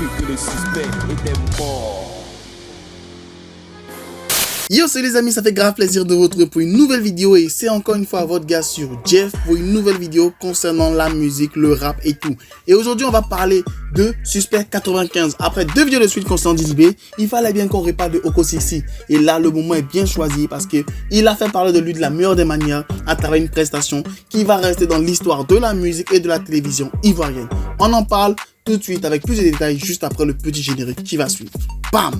suspecté que le suspect était mort. Yo, salut les amis, ça fait grave plaisir de vous retrouver pour une nouvelle vidéo et c'est encore une fois votre gars sur Jeff pour une nouvelle vidéo concernant la musique, le rap et tout. Et aujourd'hui, on va parler de Suspect 95. Après deux vidéos de suite concernant Diddy B, il fallait bien qu'on reparle de Oko 66. Et là, le moment est bien choisi parce que il a fait parler de lui de la meilleure des manières à travers une prestation qui va rester dans l'histoire de la musique et de la télévision ivoirienne. On en parle tout de suite avec plus de détails juste après le petit générique qui va suivre. Bam!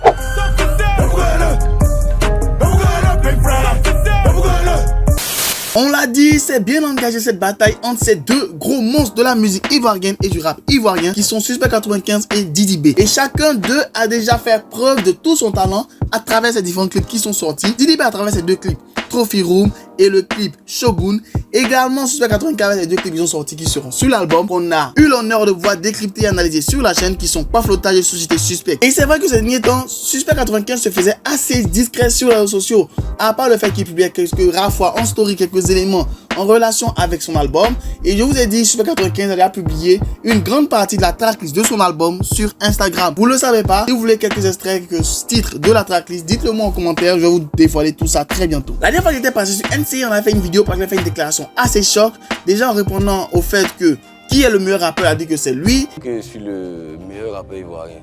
On l'a dit, c'est bien engagé cette bataille entre ces deux gros monstres de la musique ivoirienne et du rap ivoirien qui sont Suspect 95 et Diddy B. Et chacun d'eux a déjà fait preuve de tout son talent à travers ces différents clips qui sont sortis. Diddy B à travers ces deux clips, Trophy Room et le clip Shogun. Également, Suspect 95 et les deux clips qui sont sortis qui seront sur l'album qu'on a eu l'honneur de voir décrypter et analyser sur la chaîne qui sont pas flottage et Société Suspect. Et c'est vrai que ces derniers temps, Suspect 95 se faisait assez discret sur les réseaux sociaux. À part le fait qu'il publiait quelques rares en story, quelques éléments en relation avec son album. Et je vous ai dit, Suspect 95 a publié une grande partie de la tracklist de son album sur Instagram. Vous le savez pas, si vous voulez quelques extraits, quelques titres de la tracklist, dites-le moi en commentaire, je vais vous dévoiler tout ça très bientôt. La dernière fois que j'étais passé sur NCI, on a fait une vidéo parce qu'il a fait une déclaration assez choc, déjà en répondant au fait que qui est le meilleur rappeur a dit que c'est lui. Que je suis le meilleur rappeur ivoirien.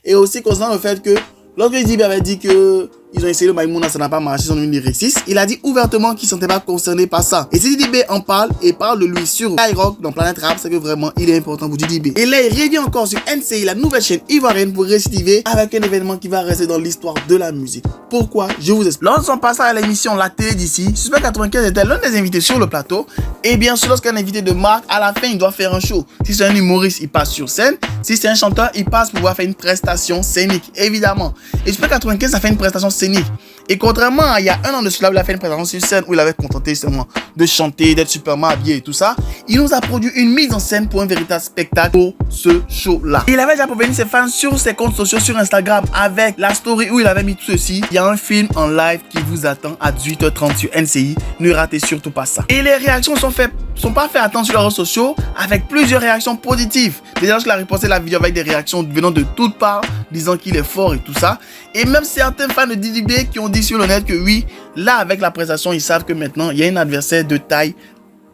Et aussi concernant le fait que lorsque Diddy B avait dit que ils ont essayé le Maïmouna, ça n'a pas marché, ils sont devenus des racistes. Il a dit ouvertement qu'il ne se sentait pas concerné par ça. Et si Diddy B en parle et parle de lui sur Skyrock dans Planète Rap, c'est que vraiment il est important pour Diddy B. Et là, il revient encore sur NCI, la nouvelle chaîne ivoirienne, pour récidiver avec un événement qui va rester dans l'histoire de la musique. Pourquoi? Je vous explique. Lors de son passage à l'émission La Télé d'ici, Suspect 95 était l'un des invités sur le plateau. Et bien sûr, lorsqu'un invité de marque, à la fin, il doit faire un show. Si c'est un humoriste, il passe sur scène. Si c'est un chanteur, il passe pour pouvoir faire une prestation scénique, évidemment. Et Suspect 95 a fait une prestation scénique. Et contrairement à il y a un an de cela où il a fait une présentation sur scène où il avait contenté seulement de chanter, d'être superment habillé et tout ça, il nous a produit une mise en scène pour un véritable spectacle pour ce show-là. Il avait déjà prévenu ses fans sur ses comptes sociaux sur Instagram avec la story où il avait mis tout ceci. Il y a un film en live qui vous attend à 18h30 sur NCI. Ne ratez surtout pas ça. Et les réactions sont pas faites attendre sur les réseaux sociaux avec plusieurs réactions positives. Déjà, lorsqu'il a reposté la vidéo avec des réactions venant de toutes parts, disant qu'il est fort et tout ça. Et même certains fans de Diddy B qui ont dit sur le net que oui, là avec la prestation, ils savent que maintenant, il y a un adversaire de taille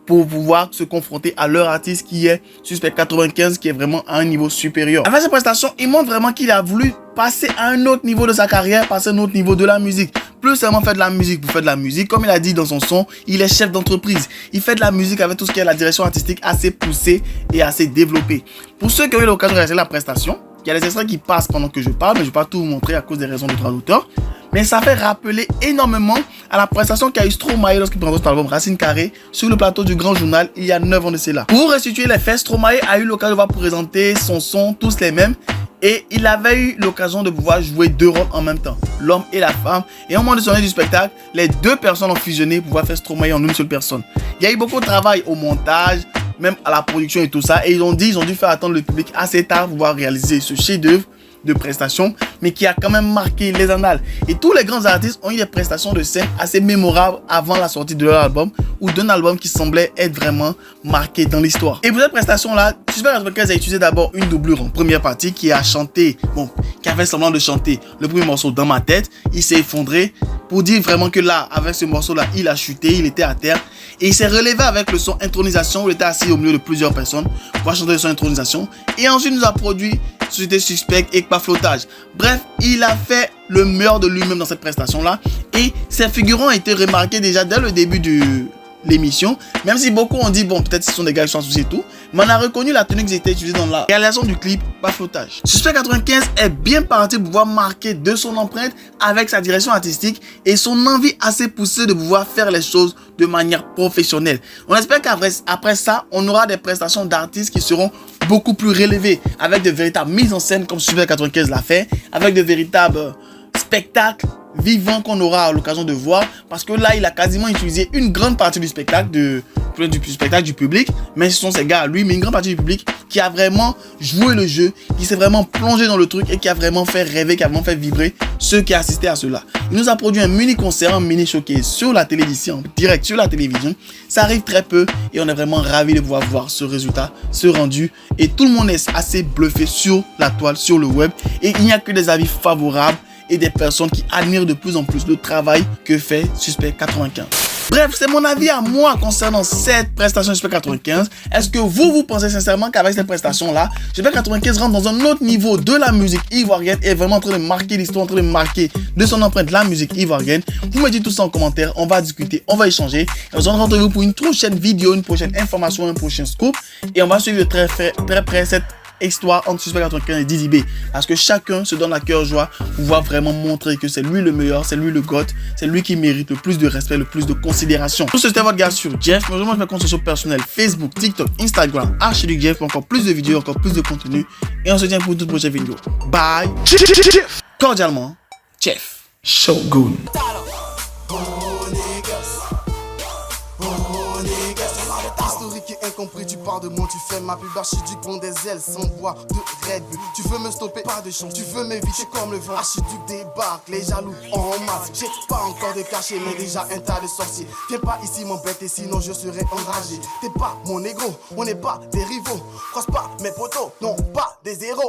pour pouvoir se confronter à leur artiste qui est Suspect 95, qui est vraiment à un niveau supérieur. Avec cette prestation, il montre vraiment qu'il a voulu passer à un autre niveau de sa carrière, passer à un autre niveau de la musique. Plus seulement faire de la musique pour faire de la musique. Comme il a dit dans son son, il est chef d'entreprise. Il fait de la musique avec tout ce qui est la direction artistique assez poussée et assez développée. Pour ceux qui ont eu l'occasion de réaliser la prestation, il y a des extraits qui passent pendant que je parle, mais je ne vais pas tout vous montrer à cause des raisons de droit d'auteur. Mais ça fait rappeler énormément à la prestation qu'a eu Stromae lorsqu'il présentait son album Racine Carrée sur le plateau du Grand Journal il y a 9 ans de cela. Pour restituer les faits, Stromae a eu l'occasion de pouvoir présenter son son, tous les mêmes. Et il avait eu l'occasion de pouvoir jouer deux rôles en même temps, l'homme et la femme. Et au moment de son du spectacle, les deux personnes ont fusionné pour pouvoir faire Stromae en une seule personne. Il y a eu beaucoup de travail au montage, même à la production et tout ça. Et ils ont dû faire attendre le public assez tard pour pouvoir réaliser ce chef-d'œuvre de prestations, mais qui a quand même marqué les annales. Et tous les grands artistes ont eu des prestations de scène assez mémorables avant la sortie de leur album ou d'un album qui semblait être vraiment marqué dans l'histoire. Et pour cette prestation-là, Suspect 95 a utilisé d'abord une doublure en première partie qui a chanté, qui a fait semblant de chanter le premier morceau Dans ma tête. Il s'est effondré pour dire vraiment que là, avec ce morceau-là, il a chuté, il était à terre. Et il s'est relevé avec le son Intronisation où il était assis au milieu de plusieurs personnes pour chanter le son Intronisation. Et ensuite, il nous a produit Société Suspect et Pas Flottage. Bref, il a fait le meilleur de lui-même dans cette prestation-là. Et ses figurants ont été remarqués déjà dès le début de l'émission. Même si beaucoup ont dit, bon, peut-être ce sont des gars qui sont associés et tout. Mais on a reconnu la tenue qui était utilisée dans la réalisation du clip Pas Flottage. Suspect 95 est bien parti pour pouvoir marquer de son empreinte avec sa direction artistique et son envie assez poussée de pouvoir faire les choses de manière professionnelle. On espère qu'après ça, on aura des prestations d'artistes qui seront beaucoup plus relevées avec de véritables mises en scène comme Suspect 95 l'a fait, avec de véritables spectacles vivant qu'on aura l'occasion de voir, parce que là, il a quasiment utilisé une grande partie du spectacle du public, mais ce sont ces gars à lui, mais une grande partie du public qui a vraiment joué le jeu, qui s'est vraiment plongé dans le truc et qui a vraiment fait rêver, qui a vraiment fait vibrer ceux qui assistaient à cela. Il nous a produit un mini concert, un mini showcase sur la télévision, direct sur la télévision. Ça arrive très peu et on est vraiment ravis de pouvoir voir ce résultat, ce rendu, et tout le monde est assez bluffé sur la toile, sur le web, et il n'y a que des avis favorables et des personnes qui admirent de plus en plus le travail que fait Suspect 95. Bref, c'est mon avis à moi concernant cette prestation Suspect 95. Est-ce que vous pensez sincèrement qu'avec cette prestation-là, Suspect 95 rentre dans un autre niveau de la musique ivoirienne et est vraiment en train de marquer l'histoire, en train de marquer de son empreinte la musique ivoirienne? Vous me dites tout ça en commentaire, on va discuter, on va échanger. Et on se retrouve pour une prochaine vidéo, une prochaine information, un prochain scoop. Et on va suivre de très près cette histoire entre Suspect 95 et Dizzy B, parce que chacun se donne à cœur joie pour pouvoir vraiment montrer que c'est lui le meilleur, c'est lui le GOAT, c'est lui qui mérite le plus de respect, le plus de considération. Tout ce c'était votre gars sur Jeff. Moi je me compte sur personnel Facebook, TikTok, Instagram, Archiduc Jeff pour encore plus de vidéos, encore plus de contenu, et on se tient pour une toute prochaine vidéo. Bye. Cordialement, Jeff Shogun. Incompris, tu parles de moi, tu fais ma pub Archiduc prend des ailes sans voix de Red Bull. Tu veux me stopper, pas de chance, tu veux m'éviter comme le vent. Archiduc débarque, les jaloux en masse. J'ai pas encore de cachet, mais déjà un tas de sorciers. Viens pas ici m'embêter, sinon je serai enragé. T'es pas mon négro, on n'est pas des rivaux. Croise pas mes potos, non pas des héros.